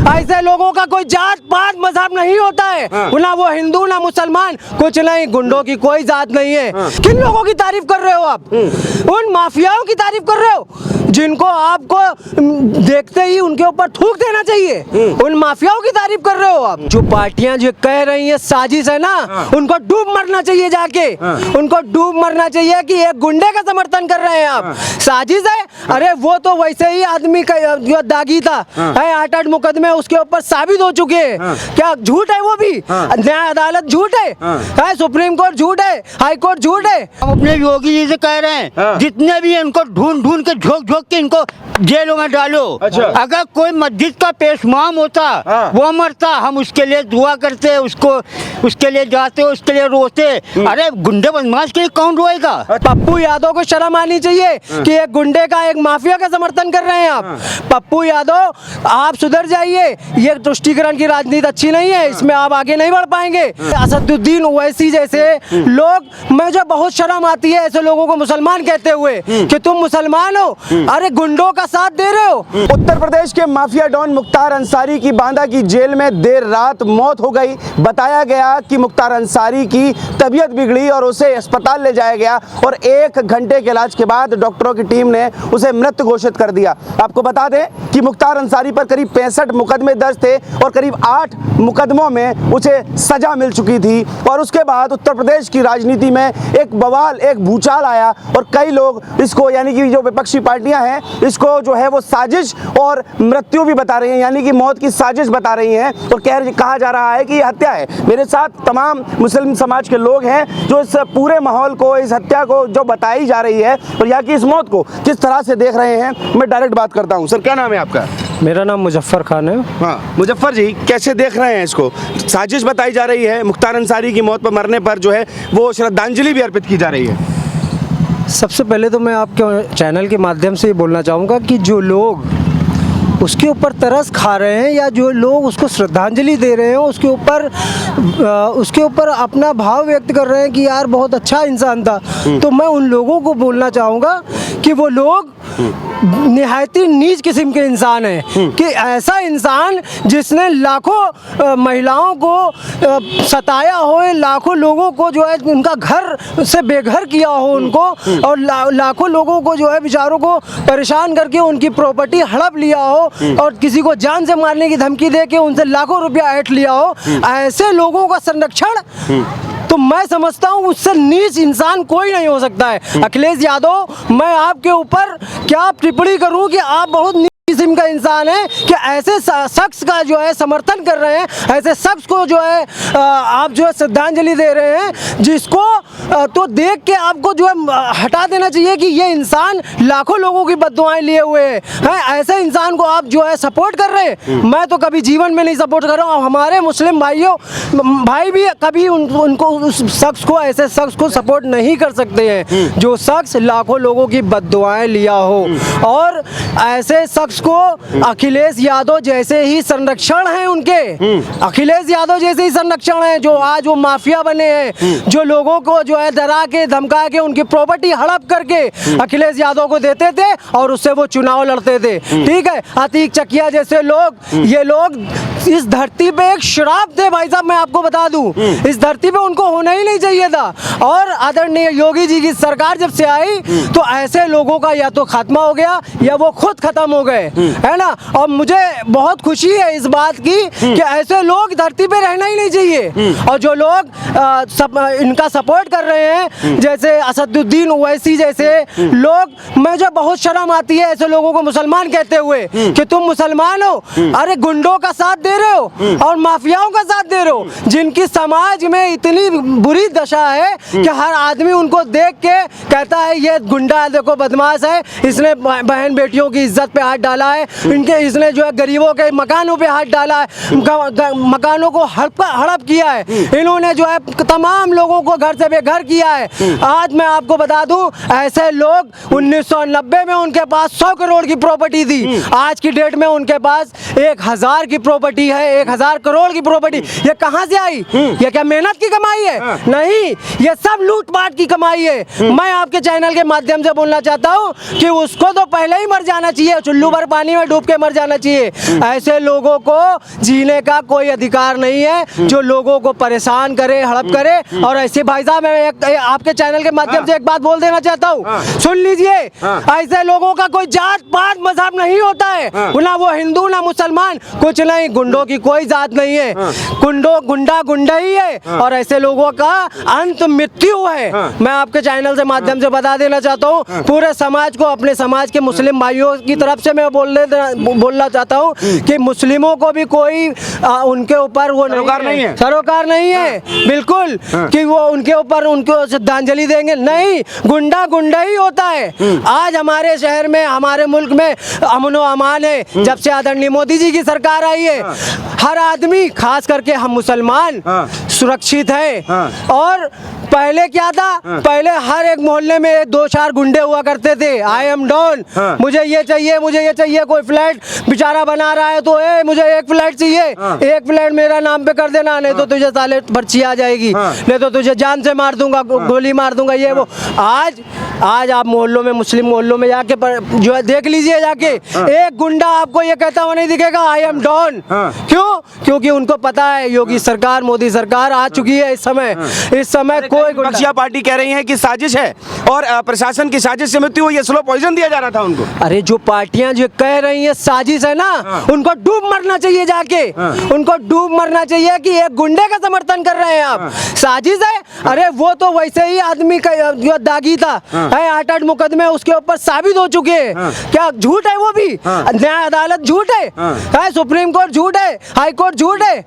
ऐसे लोगों का कोई जात पात मजहब नहीं होता है, ना वो हिंदू ना मुसलमान, कुछ नहीं। गुंडों की कोई जात नहीं है। किन लोगों की तारीफ कर रहे हो आप? उन माफियाओं की तारीफ कर रहे हो जिनको आपको देखते ही उनके ऊपर थूक देना चाहिए। उन माफियाओं की तारीफ कर रहे हो आप। जो पार्टियां जो कह रही है साजिश है ना, उनको डूब मरना चाहिए जाके। उनको डूब मरना चाहिए कि एक गुंडे का समर्थन कर रहे हैं आप। साजिश है? अरे वो तो वैसे ही आदमी का जो दागी था है, 8-8 मुकदमे उसके ऊपर साबित हो चुके हैं। क्या झूठ है? वो भी न्याय अदालत झूठ है, सुप्रीम कोर्ट झूठ है, हाई कोर्ट झूठ है। हम अपने योगी जी से कह रहे हैं जितने भी इनको ढूंढ ढूंढ के झोंक झोंक के इनको जेलों में डालो। अगर कोई मस्जिद का पेशमाम होता वो मरता, हम उसके लिए दुआ करते, उसके लिए जाते, उसके लिए रोते। अरे गुंडे बदमाश के लिए कौन रोएगा? पप्पू यादव को शर्म आनी चाहिए कि एक गुंडे का, एक माफिया का समर्थन कर रहे हैं आप। पप्पू यादव आप सुधर जाइए। ये तुष्टीकरण की राजनीति अच्छी नहीं है, इसमें आप आगे नहीं बढ़ पाएंगे। असदुद्दीन ओवैसी जैसे लोग, मुझे बहुत शर्म आती है ऐसे लोगों को मुसलमान कहते हुए कि तुम मुसलमान हो। अरे गुंडों का साथ दे रहे हो। उत्तर प्रदेश के माफिया डॉन मुख्तार अंसारी की बांदा की जेल में देर रात मौत हो गई। बताया गया कि मुख्तार अंसारी की तबीयत बिगड़ी और उसे अस्पताल ले जाया गया और 1 घंटे के इलाज के बाद डॉक्टरों की टीम ने उसे मृत घोषित कर दिया। आपको बता दें कि मुख्तार अंसारी पर करीब 65 मुकदमे दर्ज थे और करीब 8 मुकदमों में उसे सजा मिल चुकी थी। और उसके बाद उत्तर प्रदेश की राजनीति में एक बवाल, एक भूचाल आया और कई लोग इसको, यानी कि जो विपक्षी पार्टियां हैं, इसको जो है वो साजिश और मृत्यु भी बता रही हैं, यानी कि मौत की साजिश बता रही हैं और कहा जा रहा है कि ये हत्या है। मेरे साथ तमाम मुस्लिम समाज के लोग हैं जो इस पूरे माहौल को, इस हत्या को जो बताई जा रही है और यहाँ की इस मौत को किस तरह से देख रहे हैं, मैं डायरेक्ट बात करता हूँ। सर क्या नाम है आपका? मेरा नाम मुजफ्फर खान है। हाँ मुजफ्फर जी, कैसे देख रहे हैं इसको? साजिश बताई जा रही है, मुख्तार अंसारी की मौत पर मरने पर जो है वो श्रद्धांजलि भी अर्पित की जा रही है। सबसे पहले तो मैं आपके चैनल के माध्यम से ये बोलना चाहूँगा कि जो लोग उसके ऊपर तरस खा रहे हैं या जो लोग उसको श्रद्धांजलि दे रहे हैं, उसके ऊपर अपना भाव व्यक्त कर रहे हैं कि यार बहुत अच्छा इंसान था, तो मैं उन लोगों को बोलना चाहूँगा कि वो लोग निहायत ही नीच किस्म के इंसान हैं। कि ऐसा इंसान जिसने लाखों महिलाओं को सताया हो, लाखों लोगों को जो है उनका घर से बेघर किया हो उनको, और लाखों लोगों को जो है बेचारों को परेशान करके उनकी प्रॉपर्टी हड़प लिया हो और किसी को जान से मारने की धमकी दे के उनसे लाखों रुपया ऐंठ लिया हो, ऐसे लोगों का संरक्षण तो मैं समझता हूँ उससे नीच इंसान कोई नहीं हो सकता है। अखिलेश यादव, मैं आपके ऊपर क्या टिप्पणी करूँ कि आप बहुत किस्म का इंसान है कि ऐसे शख्स का जो है समर्थन कर रहे हैं, ऐसे शख्स को जो है आप जो है श्रद्धांजलि दे रहे हैं, जिसको तो देख के आपको जो है हटा देना चाहिए कि ये इंसान लाखों लोगों की बद्दुआएं लिए हुए हैं। ऐसे इंसान को आप जो है सपोर्ट कर रहे हैं। मैं तो कभी जीवन में नहीं सपोर्ट कर रहा हूँ। हमारे मुस्लिम भाई भी कभी उनको उस शख्स को, ऐसे शख्स को सपोर्ट नहीं कर सकते हैं जो शख्स लाखों लोगों की बद्दुआएं लिया हो। और ऐसे शख्स को अखिलेश यादव जैसे ही संरक्षण है उनके, अखिलेश यादव जैसे ही संरक्षण है जो आज वो माफिया बने हैं, जो लोगों को जो है डरा के धमका के उनकी प्रॉपर्टी हड़प करके अखिलेश यादव को देते थे और उससे वो चुनाव लड़ते थे। ठीक है, अतीक चकिया जैसे लोग, ये लोग इस धरती पे एक श्राप थे भाई साहब, मैं आपको बता दूं, इस धरती पे उनको होना ही नहीं चाहिए था। और आदरणीय योगी जी की सरकार जब से आई तो ऐसे लोगों का या तो खात्मा हो गया या वो खुद खत्म हो गए, है ना। और मुझे बहुत खुशी है इस बात की कि ऐसे लोग धरती पे रहना ही नहीं चाहिए। और जो लोग इनका सपोर्ट कर रहे हैं, जैसे असदुद्दीन ओवैसी जैसे लोग, मुझे बहुत शर्म आती है ऐसे लोगों को मुसलमान कहते हुए कि तुम मुसलमान हो। अरे गुंडों का साथ दे रहे हो और माफियाओं का साथ दे रहे हो, जिनकी समाज में इतनी बुरी दशा है कि हर आदमी उनको देख के कहता है ये गुंडा है, देखो बदमाश है, इसने बहन बेटियों की इज्जत पे हाथ डाला है, इसने जो है गरीबों के मकानों पे हाथ डाला है, मकानों को हड़प किया है, इन्होंने जो है तमाम लोगों को घर से बेघर किया है। आज मैं आपको बता दूं, ऐसे लोग 1990 में उनके पास 100 करोड़ की प्रॉपर्टी थी, आज की डेट में उनके पास 1000 की प्रॉपर्टी है, 1000 करोड़ की प्रॉपर्टी। ये कहां से आई? ये क्या मेहनत की कमाई है? नहीं, ये सब लूटपाट की कमाई है। मैं आपके चैनल के माध्यम से बोलना चाहता हूं कि उसको तो पहले ही मर जाना चाहिए, चुल्लू ऊपर पानी में डूब के मर जाना चाहिए। ऐसे लोगों को जीने का कोई अधिकार नहीं है जो लोगों को परेशान करे, हड़प करे। और ऐसे भाई साहब, मैं आपके चैनल के माध्यम से एक बात बोल देना चाहता हूँ, सुन लीजिए। ऐसे लोगों का कोई जात पात मजहब नहीं होता है, ना वो हिंदू ना मुसलमान, कुछ नहीं। गुंडों की कोई जात नहीं है, गुंडा गुंडा ही है, और ऐसे लोगों का अंत मृत्यु है। मैं आपके चैनल से माध्यम से बता देना चाहता हूँ पूरे समाज को, अपने समाज के मुस्लिम भाइयों की तरफ से मैं बोलना चाहता हूँ कि मुस्लिमों को भी कोई उनके ऊपर वो सरोकार नहीं है बिल्कुल, कि वो उनके ऊपर उनको श्रद्धांजलि देंगे, नहीं। गुंडा गुंडा ही होता है। आज हमारे शहर में, हमारे मुल्क में अमन व अमान है जब से आदरणीय मोदी जी की सरकार आई है। हर आदमी, खास करके हम मुसलमान, सुरक्षित है। और पहले क्या था, पहले हर एक मोहल्ले में 2-4 गुंडे हुआ करते थे। आई एम डॉन, मुझे ये चाहिए, मुझे ये चाहिए। कोई फ्लैट बेचारा बना रहा है तो मुझे एक फ्लैट चाहिए, एक फ्लैट मेरा नाम पे कर देना, नहीं तो तुझे साले पर्ची आ जाएगी, नहीं तो तुझे जान से मार दूंगा, गोली मार दूंगा, ये वो। आज आप मोहल्लों में, मुस्लिम मोहल्लों में जाके जो है देख लीजिए, जाके एक गुंडा आपको ये कहता हुआ नहीं दिखेगा आई एम डॉन। क्यों? क्योंकि उनको पता है योगी सरकार, मोदी सरकार आ चुकी है। इस समय कोई विपक्षी पार्टी कह रही है कि साजिश है और प्रशासन की साजिश से मृत्यु हुई है, स्लो पॉइजन दिया जा रहा था उनको। अरे जो पार्टियां जो कह रही हैं साजिश है ना, उनको डूब मरना चाहिए जाके, उनको डूब मरना चाहिए कि एक गुंडे का समर्थन कर रहे हैं आप। साजिश है? अरे वो तो वैसे ही आदमी का जो दागी था, 8-8 मुकदमे उसके ऊपर साबित हो चुके हैं। क्या झूठ है? वो भी न्याय अदालत झूठ है, सुप्रीम कोर्ट झूठ है, हाई कोर्ट झूठ है।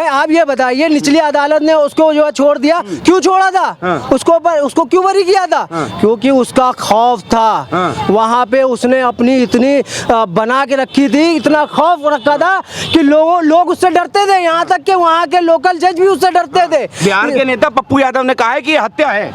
आप ये बताइए, निचली अदालत ने उसको जो छोड़ दिया, क्यों छोड़ा था? उसको क्यों बरी किया था? क्योंकि उसका खौफ था। वहां पे उसने अपनी इतनी बना के रखी थी, इतना खौफ रखा था कि लोग उससे डरते थे, यहाँ तक कि वहाँ के लोकल जज भी उससे डरते थे। बिहार के नेता पप्पू यादव ने कहा है कि ये हत्या है।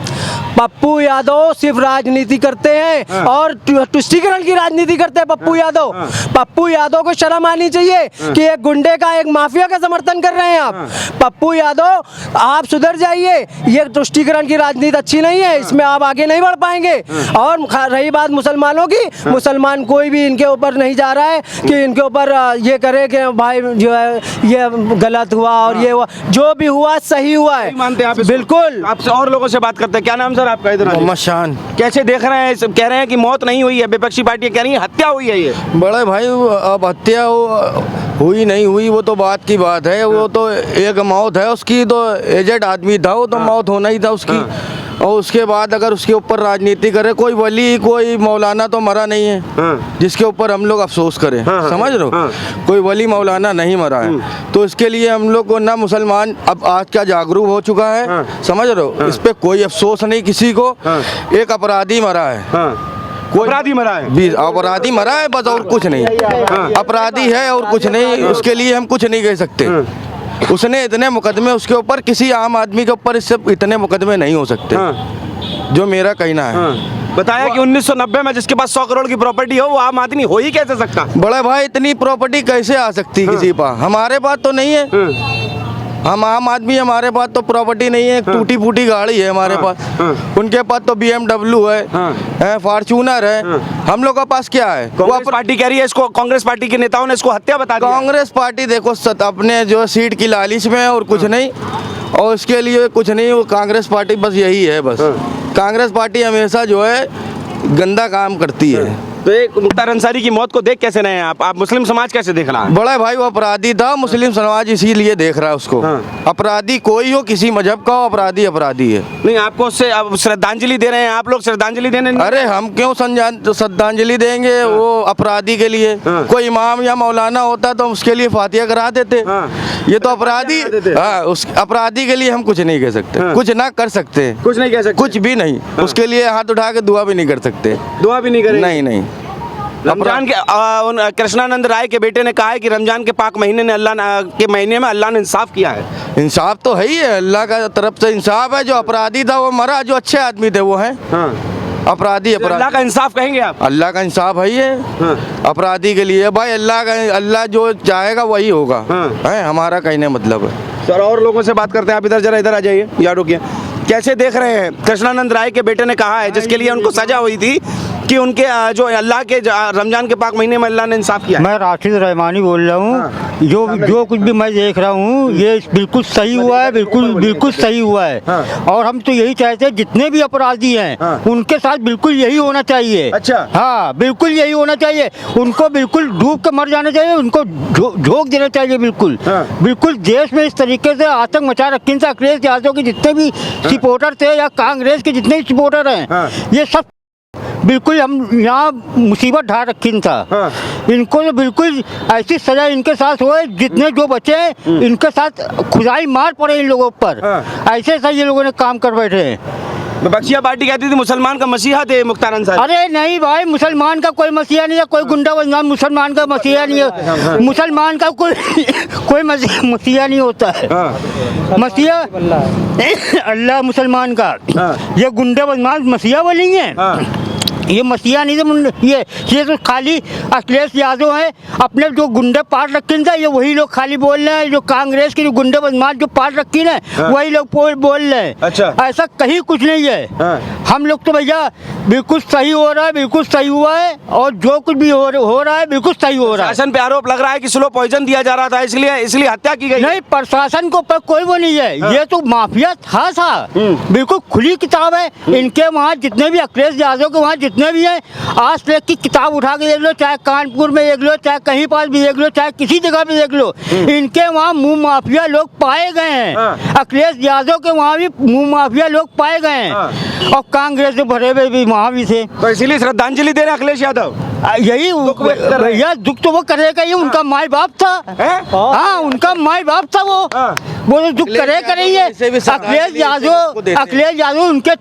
पप्पू यादव सिर्फ राजनीति करते हैं और तुष्टीकरण की राजनीति करते हैं पप्पू यादव। पप्पू यादव को शर्म आनी चाहिए कि एक गुंडे का, एक माफिया का समर्थन कर रहे हैं आप। पप्पू यादव, आप सुधर जाइए, ये तुष्टीकरण की राजनीति अच्छी नहीं है, इसमें आप आगे नहीं बढ़ पाएंगे। और रही बात मुसलमानों की, मुसलमान कोई भी इनके ऊपर नहीं जा रहा है कि इनके ऊपर ये करे कि भाई जो है ये गलत हुआ और ये हुआ, जो भी हुआ सही हुआ है। मानते हैं आप? बिल्कुल। आपसे और लोगों से बात करते हैं। क्या नाम सर आपका? इधर मोहम्मद शान। कैसे देख रहे हैं? सब कह रहे हैं कि मौत नहीं हुई है, विपक्षी पार्टियां कह रही हैं हत्या हुई है। ये बड़े भाई, अब हत्या हुई नहीं हुई वो तो बात की बात है, वो तो एक मौत है उसकी, तो एजेड आदमी था वो, तो मौत होना ही था उसकी। और उसके बाद अगर उसके ऊपर राजनीति करे, कोई वली, कोई मौलाना तो मरा नहीं है जिसके ऊपर हम लोग अफसोस करें। समझ रहे हो? कोई वली मौलाना नहीं मरा है, तो इसके लिए हम लोग को ना मुसलमान अब आज क्या जागरूक हो चुका है। समझ रहे हो? इस पे कोई अफसोस नहीं किसी को। एक अपराधी मरा है, अपराधी मरा है, अपराधी मरा है बस, और कुछ नहीं। अपराधी है और कुछ नहीं, उसके लिए हम कुछ नहीं कह सकते। उसने इतने मुकदमे उसके ऊपर, किसी आम आदमी के ऊपर इससे इतने मुकदमे नहीं हो सकते, जो मेरा कहना है। बताया कि 1990 में जिसके पास 100 करोड़ की प्रॉपर्टी हो वो आम आदमी हो ही कैसे सकता? बड़े भाई, इतनी प्रॉपर्टी कैसे आ सकती किसी पास? हमारे पास तो नहीं है, हम आम आदमी, हमारे पास तो प्रॉपर्टी नहीं है। टूटी फूटी गाड़ी है हमारे पास, उनके पास तो BMW है, फॉर्च्यूनर है, हम लोग के पास क्या है? कांग्रेस पार्टी कह रही है इसको, कांग्रेस पार्टी के नेताओं ने इसको हत्या बता दिया। कांग्रेस पार्टी देखो अपने जो सीट की लालच में है और कुछ नहीं, और इसके लिए कुछ नहीं। वो कांग्रेस पार्टी बस यही है, बस कांग्रेस पार्टी हमेशा जो है गंदा काम करती है। तो एक मुख्तार अंसारी की मौत को देख कैसे रहे हैं आप मुस्लिम समाज कैसे देख रहा है? बड़ा भाई, वो अपराधी था, मुस्लिम समाज इसीलिए देख रहा है उसको। अपराधी कोई हो, किसी मजहब का हो, अपराधी अपराधी है। नहीं, आपको उससे श्रद्धांजलि दे रहे हैं, आप लोग श्रद्धांजलि देने? अरे हम क्यों श्रद्धांजलि देंगे वो अपराधी के लिए? कोई इमाम या मौलाना होता तो उसके लिए फातिहा करा देते। ये तो अपराधी, उस अपराधी के लिए हम कुछ नहीं कह सकते, कुछ ना कर सकते, कुछ नहीं कह सकते, कुछ भी नहीं। उसके लिए हाथ उठा के दुआ भी नहीं कर सकते, दुआ भी नहीं करेंगे? नहीं। रमजान के कृष्णानंद राय के बेटे ने कहा है कि रमजान के पाक महीने ने अल्लाह ने इंसाफ किया है। इंसाफ तो है ही है, अल्लाह का तरफ से इंसाफ है। जो अपराधी था वो मरा, जो अच्छे आदमी थे वो हैं। अपराधी अल्लाह का इंसाफ कहेंगे आप? अल्लाह का इंसाफ है ये अपराधी के लिए भाई। अल्लाह जो चाहेगा वही होगा, है हमारा कहने मतलब है। सर और लोगों से बात करते हैं, आप इधर जरा, इधर आ जाइए, यार रुकिए। कैसे देख रहे हैं? कृष्णानंद राय के बेटे ने कहा है, जिसके लिए उनको सजा हुई थी कि उनके जो अल्लाह के रमजान के पाक महीने में अल्लाह ने इंसाफ किया है? मैं राशिद रहमानी बोल रहा हूँ। हाँ। जो कुछ भी मैं देख रहा हूँ ये बिल्कुल सही हुआ है, बिल्कुल सही हुआ है। हाँ। और हम तो यही चाहते हैं जितने भी अपराधी हैं हाँ। उनके साथ बिल्कुल यही होना चाहिए। अच्छा। हाँ, बिल्कुल यही होना चाहिए। उनको बिल्कुल डूब के मर जाना चाहिए, उनको झोंक देना चाहिए बिल्कुल। हाँ। बिल्कुल देश में इस तरीके से आतंक मचा रखी था। अखिलेश यादव के जितने भी सपोर्टर थे या कांग्रेस के जितने भी सपोर्टर हैं, हाँ। ये सब बिल्कुल हम यहाँ मुसीबत ढा रखी था। हाँ। इनको तो बिल्कुल ऐसी सजा इनके साथ हुए, जितने जो बचे इनके साथ खुदाई मार पड़े इन लोगों पर। हाँ। ऐसे ये लोगों ने काम कर बैठे हैं। बख्शिया पार्टी कहती थी मुसलमान का मसीहा थे मुख्तार अंसारी। अरे नहीं भाई, मुसलमान का कोई मसीहा नहीं है, कोई गुंडा बदनाम मुसलमान का मसीहा नहीं है। मुसलमान का कोई मसीहा नहीं होता है। मसीहा अल्लाह मुसलमान का। ये गुंडे बदमाश मसीहा बोलेंगे? ये मसीहा नहीं थे। ये तो खाली अखिलेश यादव है, अपने जो गुंडे पार्ट रखे थे ये वही लोग खाली बोल रहे हैं। जो कांग्रेस के जो गुंडे बदमाश जो पार्ट रखी ना वही लोग बोल रहे हैं। अच्छा। ऐसा कहीं कुछ नहीं है। हम लोग तो भैया बिल्कुल सही हो रहा है, बिल्कुल सही हुआ है। और जो कुछ भी हो रहा है बिल्कुल सही हो रहा है। शासन पे आरोप लग रहा है कि स्लो पॉइजन दिया जा रहा था, इसलिए हत्या की गई। नहीं, प्रशासन को पर कोई वो नहीं है। ये तो माफिया था बिल्कुल खुली किताब है। इनके वहाँ जितने भी अखिलेश यादव के वहाँ जितने भी हैं, आज तक की किताब उठा के देख लो, चाहे कानपुर में देख लो, चाहे कहीं पास भी देख लो, चाहे किसी जगह पे देख लो, इनके वहाँ मुंह माफिया लोग पाए गए हैं। अखिलेश यादव के वहाँ भी मुंह माफिया लोग पाए गए हैं। और कांग्रेस से भरे हुए भी वहाँ भी थे। तो इसीलिए श्रद्धांजलि दे रहे हैं अखिलेश यादव। यही भैया दुख तो वो करेगा ही, उनका माई बाप था। हाँ, उनका माई बाप था वो तो दुख करेगा ही है। अखिलेश यादव उनके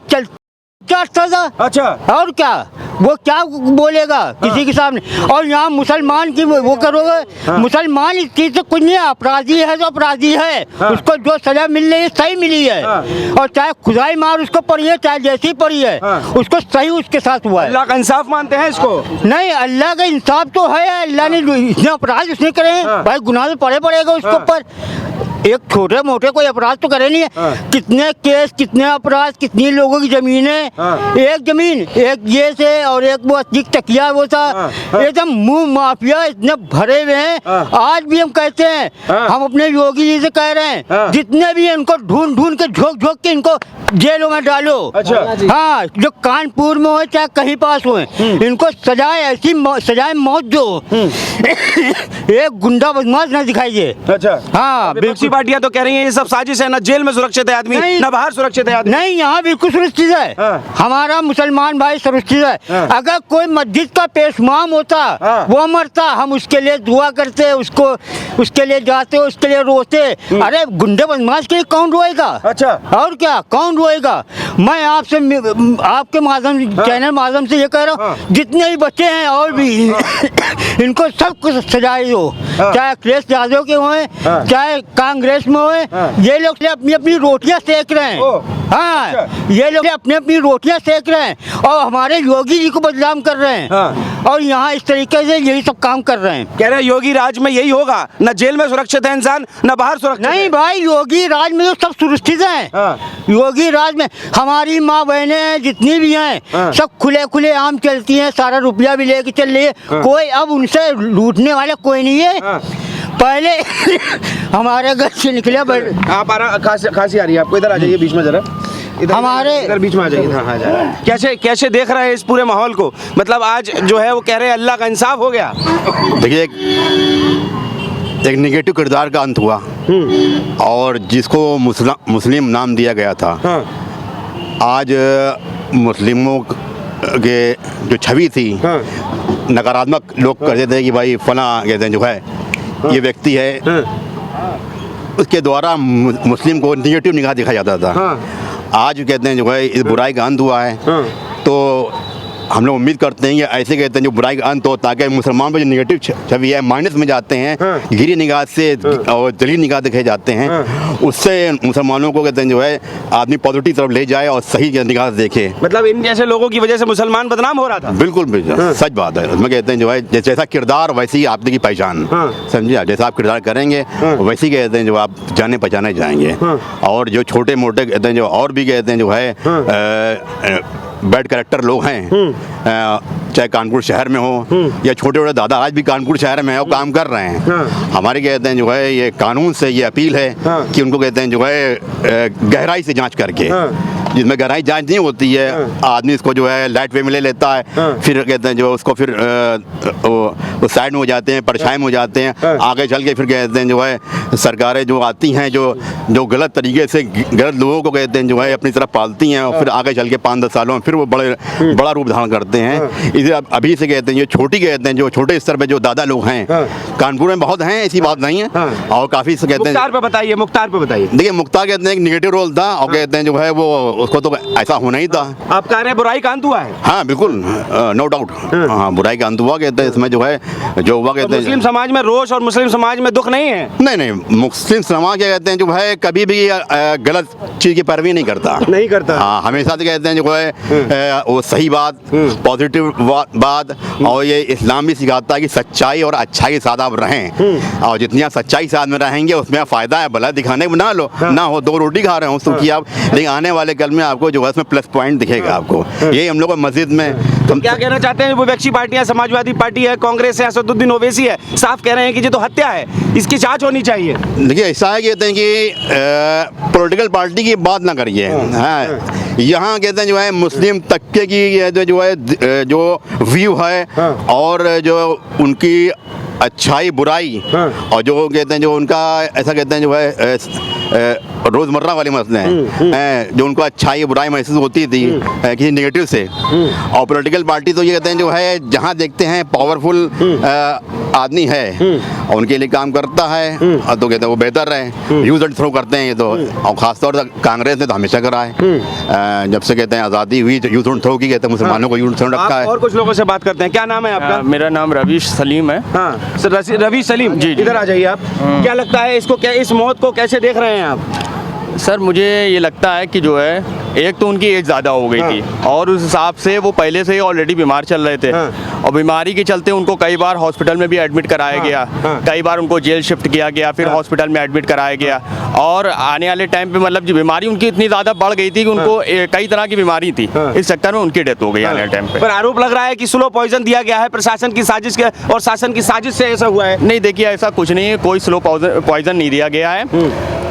था। अच्छा। और क्या वो क्या बोलेगा किसी के सामने? और यहाँ मुसलमान की वो करोगे? मुसलमान इस चीज से कुछ नहीं है। अपराधी है तो अपराधी है। उसको जो सजा मिल रही है सही मिली है। और चाहे खुदाई मार उसको पड़ी है, चाहे जैसी पड़ी है, उसको सही उसके साथ हुआ है। अल्लाह का इंसाफ मानते हैं इसको? नहीं, अल्लाह का इंसाफ तो है। अल्लाह ने इतने अपराध उसने करे हैं, भाई गुनाह तो पड़ेगा उसके ऊपर। एक छोटे मोटे कोई अपराध तो करे नहीं है। कितने केस, कितने अपराध, कितनी लोगों की जमीनें, एक जमीन एक ये से और एक वो टकिया वो था। एकदम मुंह माफिया इतने भरे हुए हैं। आज भी हम कहते हैं, हम अपने योगी जी से कह रहे हैं, जितने भी हैं इनको ढूंढ के झोंक के इनको जेलों में डालो। अच्छा। हाँ, जो कानपुर में हो चाहे कहीं पास हो, इनको सजाए ऐसी सजाए मौत दो। एक गुंडा बदमाश न दिखाई दे। अच्छा। हाँ, बिल्कुल। पार्टियां तो कह रही हैं ये सब साजिश है, ना जेल में सुरक्षित है आदमी, ना बाहर सुरक्षित है आदमी। नहीं, यहाँ बिल्कुल सुरक्षित है। हमारा मुसलमान भाई सुरक्षित है। अगर कोई मस्जिद का पेशमाम होता, वो मरता, हम उसके लिए दुआ करते, उसके लिए जाते, उसके लिए रोते। अरे गुंडे बदमाश के लिए कौन रोएगा? अच्छा। और क्या, कौन रोएगा? मैं आपसे आपके माध्यम चैनल माध्यम से ये कह रहा हूँ, जितने भी बच्चे हैं और भी इनको सब कुछ सजाए दो। चाहे अखिलेश यादव के हों, चाहे कांग्रेस में होए, ये लोग अपनी अपनी रोटियां सेक रहे हैं। हाँ, ये लोग अपनी अपनी रोटियां सेक रहे हैं और हमारे योगी जी को बदनाम कर रहे हैं। और यहाँ इस तरीके से यही सब काम कर रहे हैं। कह रहे हैं योगी राज में यही होगा, न जेल में सुरक्षित है इंसान, न बाहर सुरक्षित। नहीं भाई, योगी राज में तो सब सुरक्षित हैं। योगी राज में हमारी माँ बहनें जितनी भी हैं सब खुले आम चलती हैं, सारा रुपया भी लेके चल रही है। कोई अब उनसे लूटने वाला कोई नहीं है। पहले हमारे घर से निकले आप खांसी आ रही है आपको, इधर आ जाइए बीच में जरा। इधर बीच में आ जाइए। हाँ, कैसे देख रहे हैं इस पूरे माहौल को? मतलब आज जो है वो कह रहे हैं अल्लाह का इंसाफ हो गया। देखिए, एक नेगेटिव किरदार का अंत हुआ और जिसको मुस्लिम नाम दिया गया था, आज मुस्लिमों के जो छवि थी, नकारात्मक लोग कहते थे कि भाई फला कहते हैं जो है ये व्यक्ति है, उसके द्वारा मुस्लिम को निगेटिव निगाह दिखा जाता था। आज कहते हैं जो है इस बुराई का अंत हुआ है, तो हम लोग उम्मीद करते हैं कि ऐसे कहते हैं जो बुराई का अंत हो, ताकि मुसलमान पर जो निगेटिव छवि है, माइनस में जाते हैं, गिरी निगाह से और जलील निगाह दिखे जाते हैं, उससे मुसलमानों को कहते हैं जो है आदमी पॉजिटिव तरफ ले जाए और सही निगाह से देखे। मतलब इन जैसे लोगों की वजह से मुसलमान बदनाम हो रहा था। बिल्कुल सच बात है। उसमें कहते हैं जो है जैसा किरदार वैसी ही आपकी पहचान, समझिए, जैसा आप किरदार करेंगे वैसे कहते हैं जो आप जाने पहचाने जाएंगे। और जो छोटे मोटे कहते हैं जो और भी कहते हैं जो है बैड कैरेक्टर लोग हैं, चाहे कानपुर शहर में हो या छोटे छोटे दादा आज भी कानपुर शहर में है और काम कर रहे हैं। हमारे कहते हैं जो है ये कानून से ये अपील है कि उनको कहते हैं जो है गहराई से जांच करके, जिसमें गहराई जांच नहीं होती है, आदमी इसको जो है लाइट वे में ले लेता है, फिर कहते हैं जो उसको फिर वो साइड में हो जाते हैं, परछाई में हो जाते हैं, आगे चल के फिर कहते हैं जो है सरकारें जो आती हैं जो गलत तरीके से गलत लोगों को कहते हैं जो है अपनी तरफ पालती हैं और फिर आगे चल के 5-10 सालों में फिर वो बड़ा रूप धारण करते हैं। इसे अभी से कहते हैं जो छोटी कहते हैं जो छोटे स्तर पे जो दादा लोग हैं कानपुर में बहुत हैं, ऐसी बात नहीं है, और काफ़ी से कहते हैं। मुख्तार पे बताइए। देखिए मुख्तार कहते हैं एक निगेटिव रोल था और कहते हैं जो है वो उसको तो ऐसा होना ही था। आप कह रहे हैं बुराई का अंत हुआ है? हाँ बिल्कुल, नो डाउट, हाँ बुराई का अंत हुआ कहते हैं इसमें जो है जो हुआ कहते हैं। मुस्लिम समाज में रोष और मुस्लिम समाज में दुख नहीं है? नहीं, मुस्लिम समाज क्या कहते हैं जो है कभी भी गलत चीज़ की पैरवी नहीं करता। हाँ हमेशा से कहते हैं जो है वो सही बात, पॉजिटिव बात, और ये इस्लाम भी सिखाता है कि सच्चाई और अच्छाई के साथ आप रहें, और जितनी आप सच्चाई साथ में रहेंगे उसमें फ़ायदा है, भला दिखाने को ना हो 2 रोटी खा रहे हो सुखी आप, लेकिन आने वाले कल में आपको जो है इसमें प्लस पॉइंट दिखेगा आपको। यही हम लोग मस्जिद में तो क्या कहना चाहते हैं? विपक्षी पार्टियां, समाजवादी पार्टी है, कांग्रेस है, असदुद्दीन ओवैसी है, साफ कह रहे हैं कि ये तो हत्या है, इसकी जांच होनी चाहिए। देखिए ऐसा है कहते हैं कि पॉलिटिकल पार्टी की बात ना करिए, हाँ यहाँ कहते हैं जो है मुस्लिम तबके की जो है जो व्यू है और जो उनकी अच्छाई बुराई और जो कहते हैं जो उनका ऐसा कहते हैं जो है रोज़मर्रा वाले मसले हैं जो उनको अच्छाई बुराई महसूस होती थी किसी नेगेटिव से, और पॉलिटिकल पार्टी तो ये कहते हैं जो है जहाँ देखते हैं पावरफुल आदमी है और उनके लिए काम करता है तो कहते हैं वो बेहतर है, यूज एंड थ्रो करते हैं ये तो, और ख़ासतौर से कांग्रेस ने तो हमेशा करा है, जब से कहते हैं आज़ादी हुई तो यूज एंड थ्रो की कहते हैं मुसलमानों को यूज एंड थ्रो रखा है। और कुछ लोगों से बात करते हैं, क्या नाम है आपका? मेरा नाम रवीश सलीम है। हाँ सर, रवि सलीम जी, इधर आ जाइए आप। क्या लगता है इसको, क्या इस मौत को कैसे देख रहे हैं आप? सर मुझे ये लगता है कि जो है एक तो उनकी एज ज़्यादा हो गई थी और उस हिसाब से वो पहले से ही ऑलरेडी बीमार चल रहे थे और बीमारी के चलते उनको कई बार हॉस्पिटल में भी एडमिट कराया गया, कई बार उनको जेल शिफ्ट किया गया, फिर हॉस्पिटल में एडमिट कराया गया, और आने वाले टाइम पे मतलब जो बीमारी उनकी इतनी ज़्यादा बढ़ गई थी कि उनको कई तरह की बीमारी थी, इस चक्कर में उनकी डेथ हो गई आने वाले टाइम पे। पर आरोप लग रहा है कि स्लो पॉइजन दिया गया है प्रशासन की साजिश के, और शासन की साजिश से ऐसा हुआ है। नहीं देखिए ऐसा कुछ नहीं है, कोई स्लो पॉइजन नहीं दिया गया है,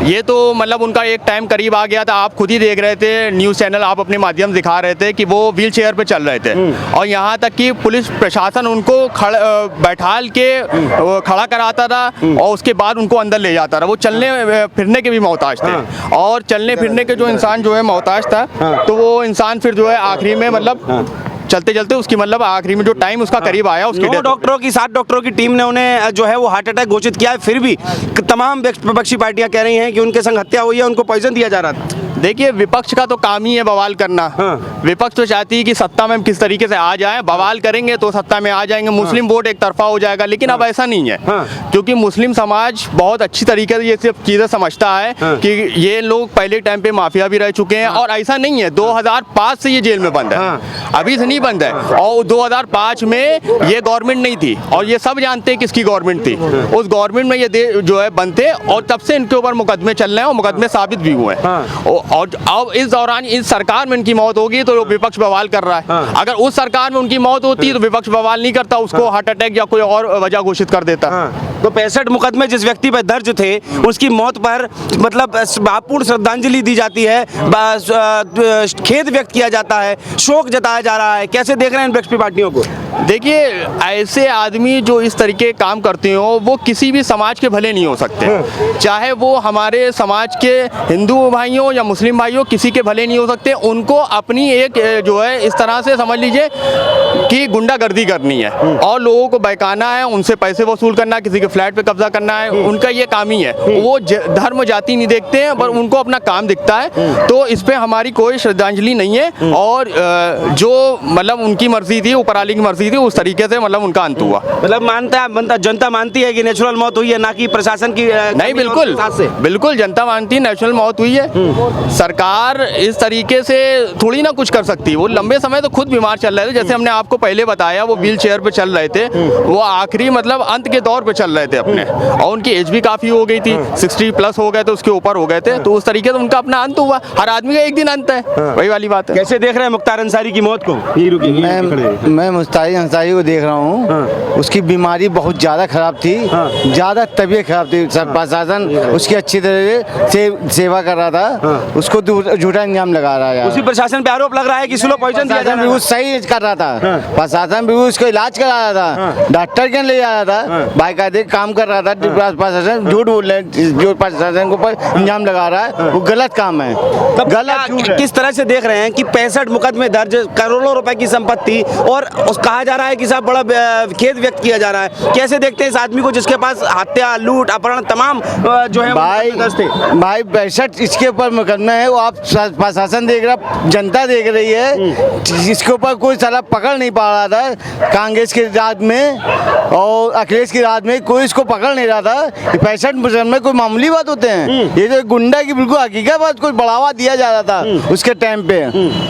ये तो मतलब उनका एक टाइम करीब आ गया था। आप खुद ही देख रहे थे, न्यूज़ चैनल आप अपने माध्यम से दिखा रहे थे कि वो व्हील चेयर पे चल रहे थे और यहाँ तक कि पुलिस प्रशासन उनको बैठाल के खड़ा कराता था और उसके बाद उनको अंदर ले जाता था। वो चलने फिरने के भी मोहताज थे और चलने फिरने के जो इंसान जो है मोहताज था, तो वो इंसान फिर जो है आखिरी में मतलब चलते चलते उसकी मतलब आखिरी में जो टाइम उसका करीब आया उसकी 9 डॉक्टरों की 7 डॉक्टरों की टीम ने उन्हें जो है वो हार्ट अटैक घोषित किया है, फिर भी तमाम विपक्षी पार्टियां कह रही हैं कि उनके संग हत्या हुई है, उनको पॉइजन दिया जा रहा था। देखिए विपक्ष का तो काम ही है बवाल करना। विपक्ष तो चाहती है कि सत्ता में किस तरीके से आ जाए, बवाल करेंगे तो सत्ता में आ जाएंगे, मुस्लिम वोट एक तरफा हो जाएगा, लेकिन अब ऐसा नहीं है क्योंकि मुस्लिम समाज बहुत अच्छी तरीके से ये सब चीज़ें समझता है कि ये लोग पहले टाइम पे माफिया भी रह चुके हैं और ऐसा नहीं है 2005 से ये जेल में बंद है, अभी से नहीं बंद है, और 2005 में ये गवर्नमेंट नहीं थी और ये सब जानते हैं किसकी गवर्नमेंट थी, उस गवर्नमेंट में ये जो है बंद थे और तब से इनके ऊपर मुकदमे चल रहे हैं और मुकदमे साबित भी हुए हैं। और अब इस दौरान इस सरकार में इनकी मौत होगी तो विपक्ष बवाल कर रहा है, अगर उस सरकार में उनकी मौत होती तो विपक्ष बवाल नहीं करता, उसको हार्ट अटैक या कोई और वजह घोषित कर देता। तो 65 मुकदमे जिस व्यक्ति पर दर्ज थे उसकी मौत पर मतलब भावपूर्ण श्रद्धांजलि दी जाती है, खेद व्यक्त किया जाता है, शोक जताया जा रहा है, कैसे देख रहे हैं विपक्षी पार्टियों को? देखिए ऐसे आदमी जो इस तरीके काम करते हो वो किसी भी समाज के भले नहीं हो सकते, चाहे वो हमारे समाज के हिंदू भाइयों या मुस्लिम भाइयों किसी के भले नहीं हो सकते। उनको अपनी एक जो है इस तरह से समझ लीजिए कि गुंडागर्दी करनी है और लोगों को बहकाना है, उनसे पैसे वसूल करना है, किसी के फ्लैट पे कब्जा करना है, उनका ये काम ही है। वो धर्म जाति नहीं देखते हैं पर उनको अपना काम दिखता है, तो इस पर हमारी कोई श्रद्धांजलि नहीं है। और जो मतलब उनकी मर्जी थी, ऊपर वाली की मर्जी दी थी उस तरीके से मतलब उनका अंत हुआ। मतलब जनता मानती है कि नेचुरल मौत हुई है, ना कि प्रशासन की नहीं, बिल्कुल बिल्कुल जनता मानती है नेशनल मौत हुई है। सरकार इस तरीके से थोड़ी ना कुछ कर सकती, वो लंबे समय तो खुद बीमार चल रहे थे, जैसे हमने आपको पहले बताया वो व्हील चेयर पे चल रहे थे, वो आखिरी मतलब अंत के दौर पे चल रहे थे अपने, और उनकी एज भी काफ़ी हो गई थी, 60+ हो गए थे, उसके ऊपर हो गए थे, तो उस तरीके से उनका अपना अंत हुआ। हर आदमी का एक दिन अंत है, वही वाली बात है। कैसे देख रहे हैं मुख्तार अंसारी की मौत को? मैं मुख्तार अंसारी को देख रहा हूँ, उसकी बीमारी बहुत ज़्यादा खराब थी, ज़्यादा तबीयत खराब थी, प्रशासन उसकी अच्छी तरह से सेवा कर रहा था, उसको झूठा इंजाम लगा रहा है। उसी प्रशासन पे आरोप लग रहा है कि स्लो पॉइजन दिया जा रहा है। बिल्कुल सही कर रहा था, प्रशासन बिल्कुल उसको इलाज करा रहा था, डॉक्टर के ले जा रहा था, बाकायदे काम कर रहा था। प्रशासन झूठ बोल रहे हैं, जो प्रशासन के ऊपर इंजाम लगा रहा है वो गलत काम है, गलत झूठ है। किस तरह से देख रहे हैं कि 65 मुकदमे दर्ज, करोड़ों रुपए की संपत्ति, और कहा जा रहा है कि साहब बड़ा खेद व्यक्त किया जा रहा है, कैसे देखते हैं इस आदमी को जिसके पास हत्या, लूट, अपहरण तमाम जो है भाई 65 इसके ऊपर मुकदमे है, वो आप प्रशासन देख रहा, जनता देख रही है, इसके ऊपर कोई साला पकड़ नहीं पा रहा था। कांग्रेस के राज में और अखिलेश की राज में कोई इसको पकड़ नहीं रहा था। 65 मुकदमे कोई मामूली बात होते हैं, ये तो गुंडा की बिल्कुल हकीकत बात, कोई बढ़ावा दिया जा रहा था उसके टाइम पे,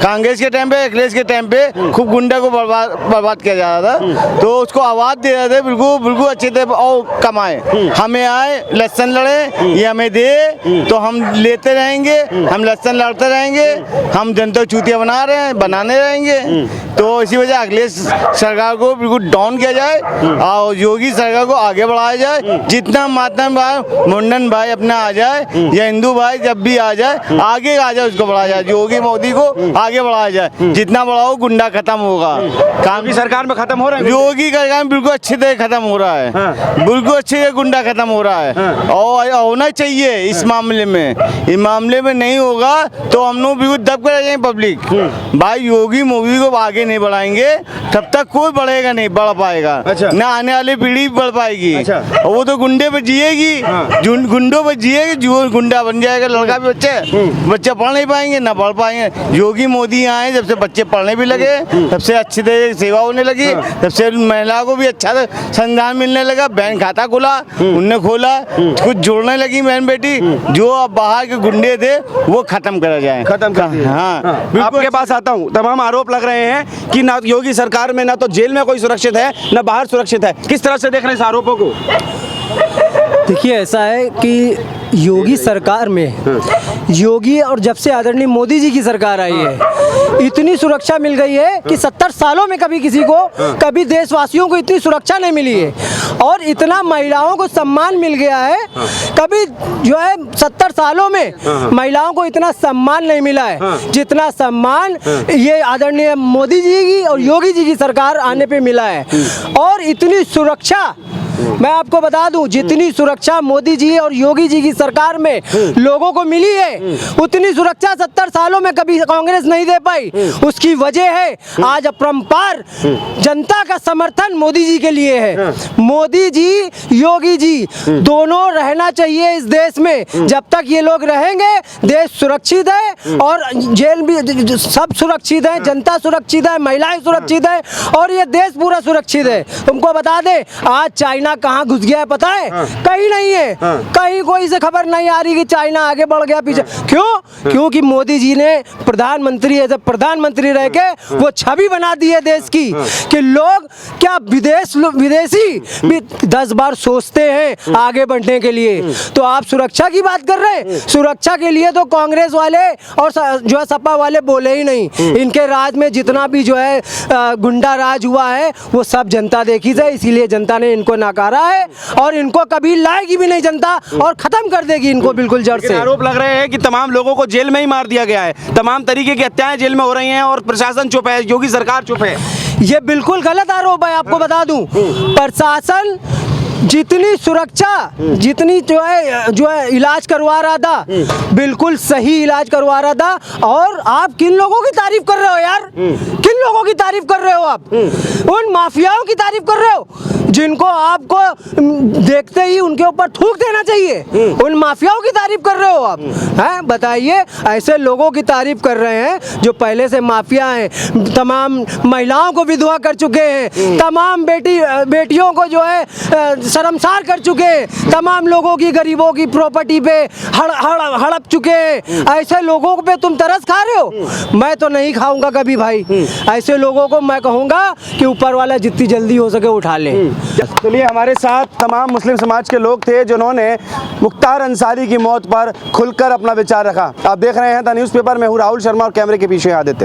कांग्रेस के टाइम पे, अखिलेश के टाइम पे खूब गुंडा को बर्बाद किया जा रहा था, तो उसको आवाज दे रहे थे बिल्कुल अच्छे थे, और कमाए, हमें आए इलेक्शन लड़े, ये हमें दे तो हम लेते रहेंगे, हम इलेक्शन लड़ते रहेंगे, हम जनता चूतिया बनाने रहेंगे। तो इसी वजह अखिलेश सरकार को बिल्कुल डाउन किया जाए और योगी सरकार को आगे बढ़ाया जाए। जितना मातम भाई, मुंडन भाई अपना आ जाए, या हिंदू भाई जब भी आ जाए, आगे आ जाए, उसको बढ़ाया जाए, योगी मोदी को आगे बढ़ाया जाए, जितना बढ़ाओ गुंडा खत्म होगा। काम की सरकार में खत्म हो रहा है, योगी का काम बिल्कुल अच्छी तरह खत्म हो रहा है, बिल्कुल अच्छी तरह गुंडा खत्म हो रहा है, और होना चाहिए इस मामले में। इस मामले में नहीं होगा तो हम लोग बिल्कुल दब कर जाएंगे पब्लिक। भाई योगी मोदी को आगे नहीं बढ़ाएंगे तब तक कोई बढ़ेगा नहीं, बढ़ पाएगा। अच्छा। ना आने वाली पीढ़ी बढ़ पाएगी। अच्छा। और वो तो गुंडे पे जिएगी, गुंडों पे जिएगी, जो गुंडा बन जाएगा लड़का भी बच्चे पढ़ नहीं पाएंगे, ना पढ़ पाएंगे। योगी मोदी आए जब से बच्चे पढ़ने भी लगे, तब से अच्छी तरह सेवा होने लगी, तब से महिलाओं को भी अच्छा संविधान मिलने लगा, बैंक खाता खुला, उनने खोला, कुछ जोड़ने लगी बहन बेटी, जो अब बाहर के गुंडे थे वो खत्म करा जाए, खत्म कर दिए। हाँ, आपके पास आता हूँ, तमाम आरोप लग रहे हैं कि ना योगी सरकार में ना तो जेल में कोई सुरक्षित है, ना बाहर सुरक्षित है। किस तरह से देख रहे हैं इस आरोपों को? देखिए ऐसा है कि योगी सरकार में, योगी और जब से आदरणीय मोदी जी की सरकार आई है, इतनी सुरक्षा मिल गई है कि 70 सालों में कभी किसी को, कभी देशवासियों को इतनी सुरक्षा नहीं मिली है, और इतना महिलाओं को सम्मान मिल गया है, कभी जो है 70 सालों में महिलाओं को इतना सम्मान नहीं मिला है जितना सम्मान ये आदरणीय मोदी जी की और योगी जी की सरकार आने पे मिला है। और इतनी सुरक्षा मैं आपको बता दूं, जितनी सुरक्षा मोदी जी और योगी जी की सरकार में लोगों को मिली है, उतनी सुरक्षा 70 सालों में कभी कांग्रेस नहीं दे पाई। उसकी वजह है आज अपरंपार जनता का समर्थन मोदी जी के लिए है। मोदी जी, योगी जी दोनों रहना चाहिए इस देश में। जब तक ये लोग रहेंगे देश सुरक्षित है, और जेल भी सब सुरक्षित है, जनता सुरक्षित है, महिलाएं सुरक्षित है, और ये देश पूरा सुरक्षित है। तुमको बता दें आज चाइना कहाँ घुस गया है पता है? कहीं नहीं है, कहीं कोई से खबर नहीं आ रही कि चाइना आगे बढ़ गया पीछे। क्यों? क्योंकि मोदी जी ने प्रधानमंत्री रह के वो छवि बना दी है देश की, कि लोग क्या विदेशी भी 10 बार सोचते हैं आगे बढ़ने के लिए। तो आप सुरक्षा की बात कर रहे हैं, सुरक्षा के लिए तो कांग्रेस वाले और जो है सपा वाले बोले ही नहीं। इनके राज में जितना भी जो है गुंडा राज हुआ है वो सब जनता देखी जाए, इसीलिए जनता ने इनको नकारा है, और इनको कभी लाएगी भी नहीं जनता, और खत्म कर देगी इनको बिल्कुल जड़ से। आरोप लग रहे हैं कि तमाम लोगों को जेल में ही मार दिया गया है, तमाम तरीके की हत्याएं जेल में हो रही हैं, और प्रशासन चुप है, योगी सरकार चुप है। ये बिल्कुल गलत आरोप है। आपको बता दूं, प्रशासन जितनी सुरक्षा, जितनी जो है इलाज करवा रहा था, बिल्कुल सही इलाज करवा रहा था। और आप किन लोगों की तारीफ कर रहे हो यार? किन लोगों की तारीफ कर रहे हो आप? उन माफियाओं की तारीफ कर रहे हो जिनको आपको देखते ही उनके ऊपर थूक देना चाहिए। उन माफियाओं की तारीफ कर रहे हो आप, हैं? बताइए, ऐसे लोगों की तारीफ कर रहे हैं जो पहले से माफिया हैं, तमाम महिलाओं को विधवा कर चुके हैं, तमाम बेटियों को जो है शर्मसार कर चुके हैं, तमाम लोगों की, गरीबों की प्रॉपर्टी पे हड़प चुके हैं। ऐसे लोगों पे तुम तरस खा रहे हो? मैं तो नहीं खाऊंगा कभी भाई। ऐसे लोगों को मैं कहूँगा कि ऊपर वाला जितनी जल्दी हो सके उठा ले। चलिए, हमारे साथ तमाम मुस्लिम समाज के लोग थे जिन्होंने मुख्तार अंसारी की मौत पर खुलकर अपना विचार रखा। आप देख रहे हैं द न्यूज़पेपर में हूँ राहुल शर्मा और कैमरे के पीछे आदित्य।